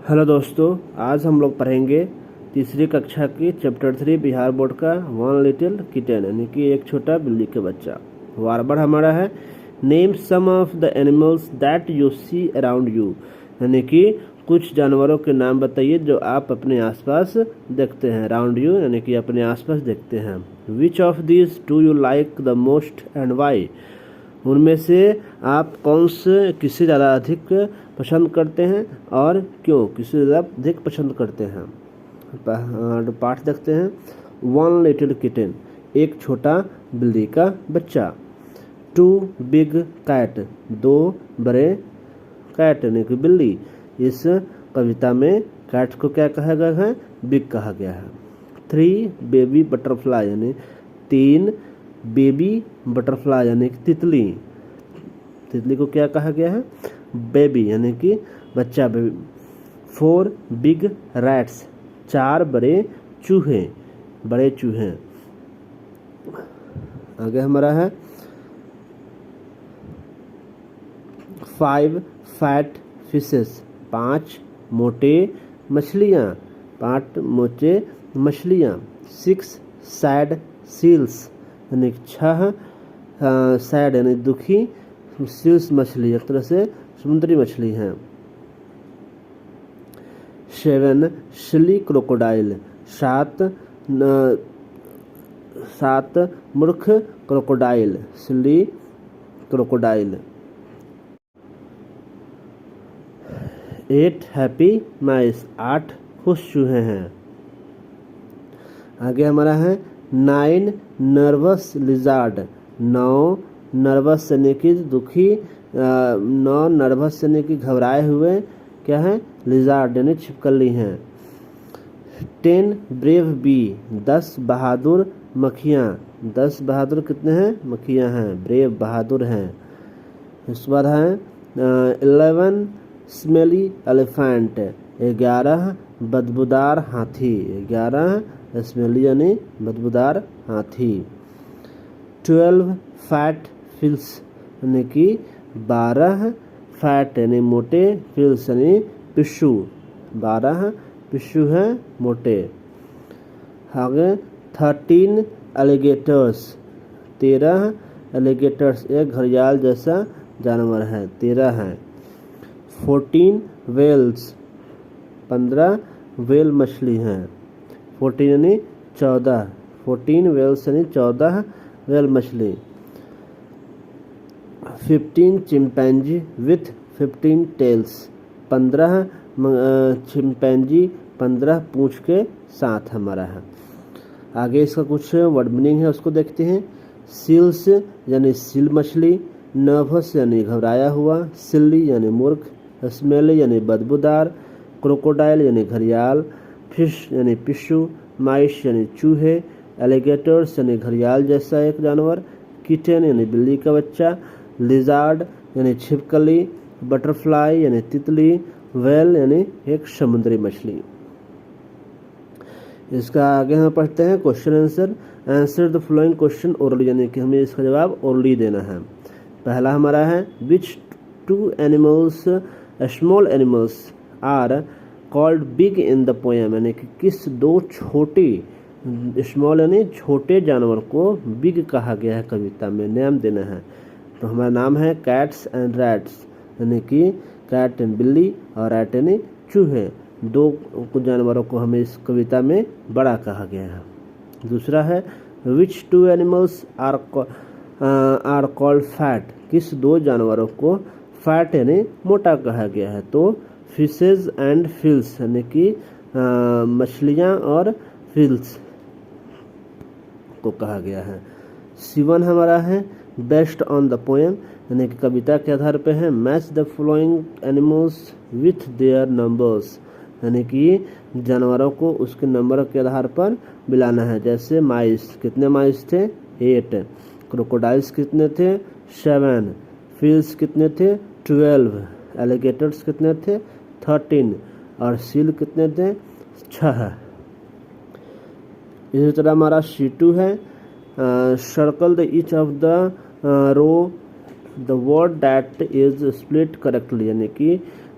Hello दोस्तों, आज हम लोग पढ़ेंगे तीसरी कक्षा की चैप्टर 3 बिहार बोर्ड का वन लिटिल किटन यानी कि एक छोटा बिल्ली के बच्चा। वार्बर हमारा है name some of the animals that you see around you, यानी कि कुछ जानवरों के नाम बताइए जो आप अपने आसपास देखते हैं। अराउंड यू यानी कि अपने आसपास देखते हैं। Which of this do you like the most and why, उनमें से आप कौन से किसे ज़्यादा अधिक पसंद करते हैं और क्यों, किसे ज़्यादा अधिक पसंद करते हैं। पाठ देखते हैं। वन लिटिल किटन, एक छोटा बिल्ली का बच्चा। टू बिग कैट, दो बड़े कैट यानी कि बिल्ली। इस कविता में कैट को क्या कहा गया है, बिग कहा गया है। थ्री बेबी बटरफ्लाई, यानी तीन बेबी बटरफ्लाई यानी कि तितली। तितली को क्या कहा गया है, बेबी यानी कि बच्चा, बेबी। फोर बिग रैट्स, चार बड़े चूहे, बड़े चूहे। आगे हमारा है फाइव फैट फिशेस, पांच मोटे मछलियाँ, पांच मोटे मछलियाँ। सिक्स सैड सील्स, यानी छह सैड यानी दुखी, सील्स मछली एक तरह से समुद्री मछली हैं। सेवन सिली क्रोकोडाइल, सात मूर्ख क्रोकोडाइल, सिली क्रोकोडाइल। एट हैप्पी माइस, आठ खुश चूहे हैं। आगे हमारा है नाइन नर्वस लिजार्ड, नौ नर्वस यानी कि दुखी, नौ नर्वस यानी कि घबराए हुए क्या है, लिजार्ड यानी छिपकली हैं। टेन ब्रेव बी, 10 बहादुर मक्खियाँ, 10 बहादुर कितने हैं, मक्खियाँ हैं, ब्रेव बहादुर हैं। इसके बाद है 11 स्मेली एलिफेंट, 11 बदबूदार हाथी, 11 स्मेली यानी बदबूदार हाथी। 12 फैट फिल्स यानी कि 12 फैट यानी मोटे, फिल्स यानी पिस्सू, 12 पिस्सू हैं मोटे। आगे 13 एलिगेटर्स, 13 एलिगेटर्स, एक घड़ियाल जैसा जानवर है, 13 हैं। 14 वेल्स, 15 वेल मछली हैं। 14 यानी 14, 14 वेल्स यानी 14 वेल मछली। 15 चिंपैंजी विथ 15 टेल्स, 15 चिंपैंजी 15 पूंछ के साथ हमारा है। आगे इसका कुछ वर्ड मीनिंग है उसको देखते हैं। सील्स यानी सील मछली, नर्वस यानी घबराया हुआ, सिल्ली यानी मूर्ख, स्मेली यानी बदबूदार, क्रोकोडाइल यानी घड़ियाल, फिश यानी पिस्सू, माइस यानी चूहे, एलिगेटर्स यानी घड़ियाल जैसा एक जानवर, किटन यानी बिल्ली का बच्चा, लिजार्ड यानी छिपकली, बटरफ्लाई यानी तितली, वेल यानी एक समुद्री मछली। इसका आगे हम पढ़ते हैं question answer. Answer the following question orally, यानी कि हमें इसका जवाब ओरली देना है। पहला हमारा है which two animals small animals are called big in the poem, यानी कि किस दो छोटे, स्मॉल यानी छोटे जानवर को बिग कहा गया है कविता में, नाम देना है। तो हमारा नाम है कैट्स एंड रैट्स, यानी कि कैट यानी बिल्ली और रैट यानी चूहे। दो जानवरों को हमें इस कविता में बड़ा कहा गया है। दूसरा है which two animals are called fat, किस दो जानवरों को फैट यानी मोटा कहा गया है। तो फिशेज एंड फिल्स यानी कि मछलियाँ और फिल्स को कहा गया है। C1 हमारा है बेस्ड ऑन द पोएम, यानी कि कविता के आधार पे है। Match the following animals with their numbers, यानी कि जानवरों को उसके नंबर के आधार पर मिलाना है। जैसे माइस, कितने माइस थे, 8। क्रोकोडाइल्स कितने थे, 7। फिल्स कितने थे, 12। एलिगेटर्स कितने थे, 13। और सील कितने थे, 6। इसी तरह हमारा C2 है circle the each of the row the word that is split correctly, यानी कि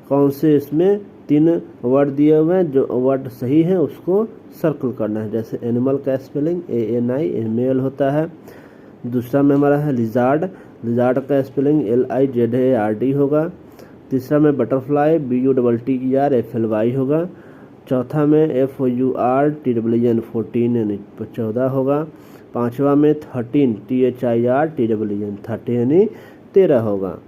कौन से इसमें 3 वर्ड दिए हुए हैं, जो वर्ड सही है उसको सर्कल करना है। जैसे एनिमल का स्पेलिंग ANI मेल होता है। दूसरा में हमारा है लिजार्ड, लिजार्ड का स्पेलिंग LIZARD होगा। तीसरा में बटरफ्लाई BUTTERFLY होगा। चौथा में FOURTWN 14 यानी 14 होगा। पांचवा में 13 THIRTWN 30 यानी 13 होगा।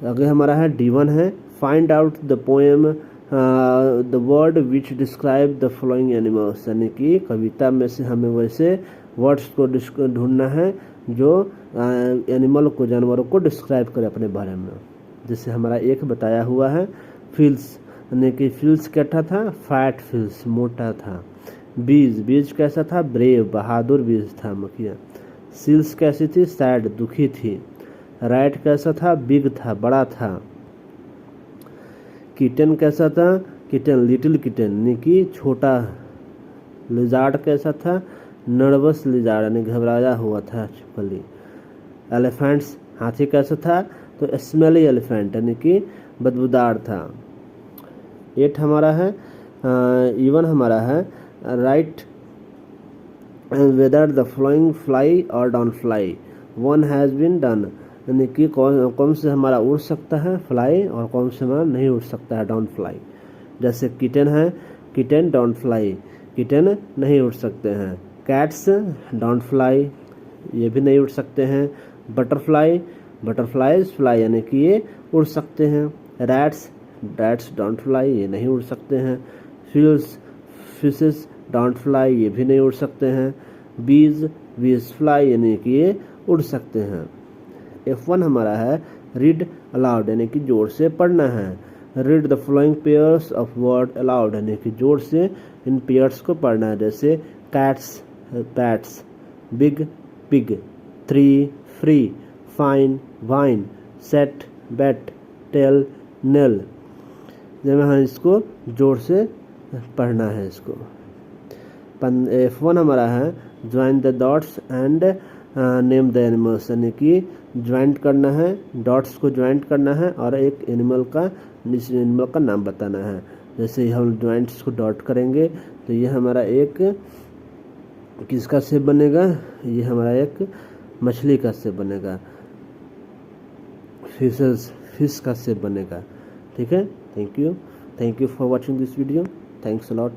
आगे हमारा है D1 है find out the poem the word which describe the following animals, यानी कि कविता में से हमें वैसे वर्ड्स को ढूंढना है जो एनिमल को, जानवरों को डिस्क्राइब करे अपने बारे में। जैसे हमारा एक बताया हुआ है फिल्स, यानी कि फिल्स कैसा था, फैट फिल्स, मोटा था। बीज, बीज कैसा था, ब्रेव, बहादुर बीज था, मखिया। सील्स कैसी थी, सैड, दुखी थी। रैट कैसा था, बिग था, बड़ा था। किटन कैसा था, किटन, लिटिल किटन यानी कि छोटा। लिजार्ड कैसा था, नर्वस लिजार्ड यानी घबराया हुआ था, छिपकली। एलिफेंट्स, हाथी कैसा था, तो स्मेली एलिफेंट यानी कि बदबूदार था। 8 हमारा है इवन हमारा है right whether the flying fly और don't fly, one has been done, यानी कि कौन से हमारा उड़ सकता है फ्लाई और कौन से हमारा नहीं उड़ सकता है डॉन फ्लाई। जैसे किटन है, किटन डॉन्ट फ्लाई, किटन नहीं उड़ सकते हैं। कैट्स डॉन्ट फ्लाई, ये भी नहीं उड़ सकते हैं। बटरफ्लाई, बटरफ्लाइज फ्लाई यानी कि ये उड़ सकते हैं। रैट्स, रैट्स डोंट फ्लाई, ये नहीं उड़ सकते हैं। फिल्स, फिशेस डोंट फ्लाई, ये भी नहीं उड़ सकते हैं। बीज, बीज फ्लाई यानी कि ये उड़ सकते हैं। F1 हमारा है रीड अलाउड, यानी कि जोर से पढ़ना है। Read the following pairs of word allowed, यानी कि जोर से इन पेयर्स को पढ़ना है। जैसे cats, pats, big, pig, three, free, fine, wine, set, bet, tail, nail. जब हम इसको जोर से पढ़ना है इसको। F1 हमारा है join the dots and name the animals, यानी कि ज्वाइंट करना है, डॉट्स को ज्वाइंट करना है और एक एनिमल का नाम बताना है। जैसे हम ज्वाइंट्स को डॉट करेंगे तो ये हमारा एक किसका शेप बनेगा, ये हमारा एक मछली का शेप बनेगा। फिश का शेप बनेगा। ठीक है, thank you for watching this video, thanks a lot.